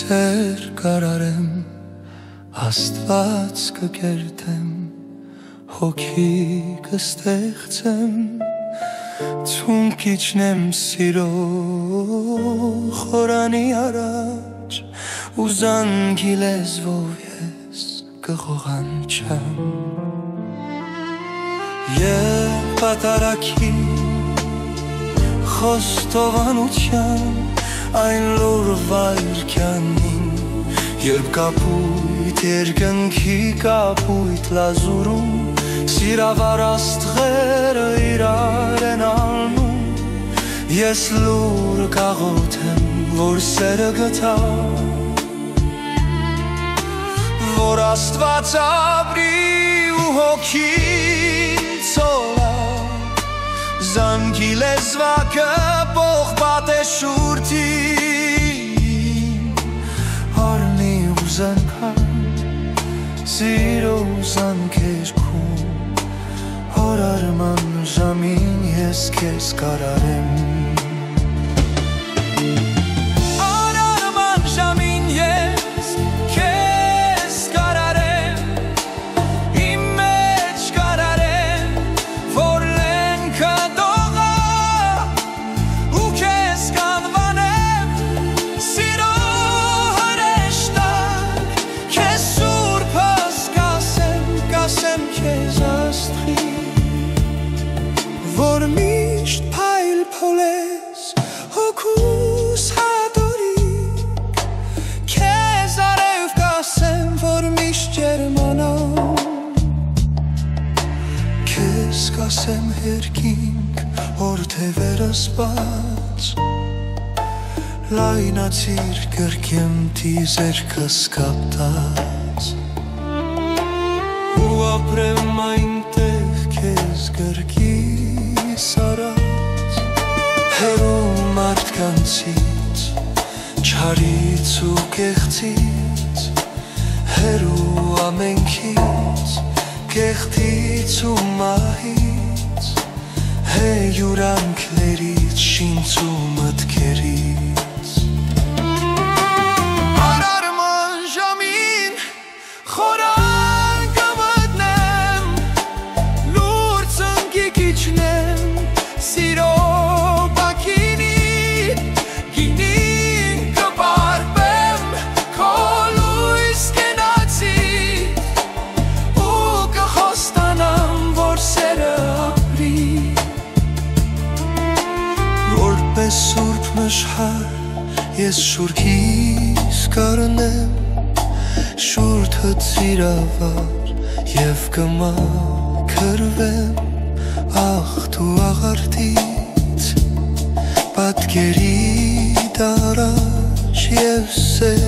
Սեր կարարեմ, աստված կկերտեմ, հոգի կստեղծեմ, ցուն կիջնեմ սիրո խորանի առաջ, ու զանգի լեզվով ես կխողանչեմ, և պատարակի խոստովանության այն լուր վայրկյանին, երբ կապույտ երկնքի կապույտ լազուրում սիրավար աստղերը իրար են անում, ես լուր կաղոթեմ, որ սերը գտա, որ Աստված ապրի ու հոգին ցոլա, զանգի լեզվակը պողպատ է շուրթին, արնի ու զանգան, սիրո զանգերքում, Արարման ժամին ես քեզ կարարեմ, Արարման ժամին ես քեզ կարարեմ, իմ մեջ կարարեմ, որ լենքը դողա, ու քեզ կանվանեմ, սիրո հրեշտակ, քեզ սուրբս կասեմ քեզ աստղի, որ միշտ փայլ փոլես հոգուս հատորիկ, քեզ արև կասեմ, որ միշտ ջերմանամ, քեզ կասեմ հերկինք, որ թևերս բաց, լայնացիր գրկեմ տիզերքս կապտած, ու ապրեմ այնտեղ քեզ գրկիս արած, հեռու մարդկանցից, չարից ու կեղծից, հեռու ամենքից, կեղտից ու մահից, հեյուրանքներից, շինց ու մտքերից, Արարման ժամին խորան կմտնեմ, լուր ծնկի կիջնեմ, սիրո բակինին, գինին կպարպեմ, քո լույս կենացից, ու կխոստանամ, որ սերը ապրի, որպես սուրբ մշհար, ես շուրքիս կառնեմ, շուրթդ սիրավար և կմաքրվեմ, աղթ ու աղարդից, պատկերի դարաշ և սեր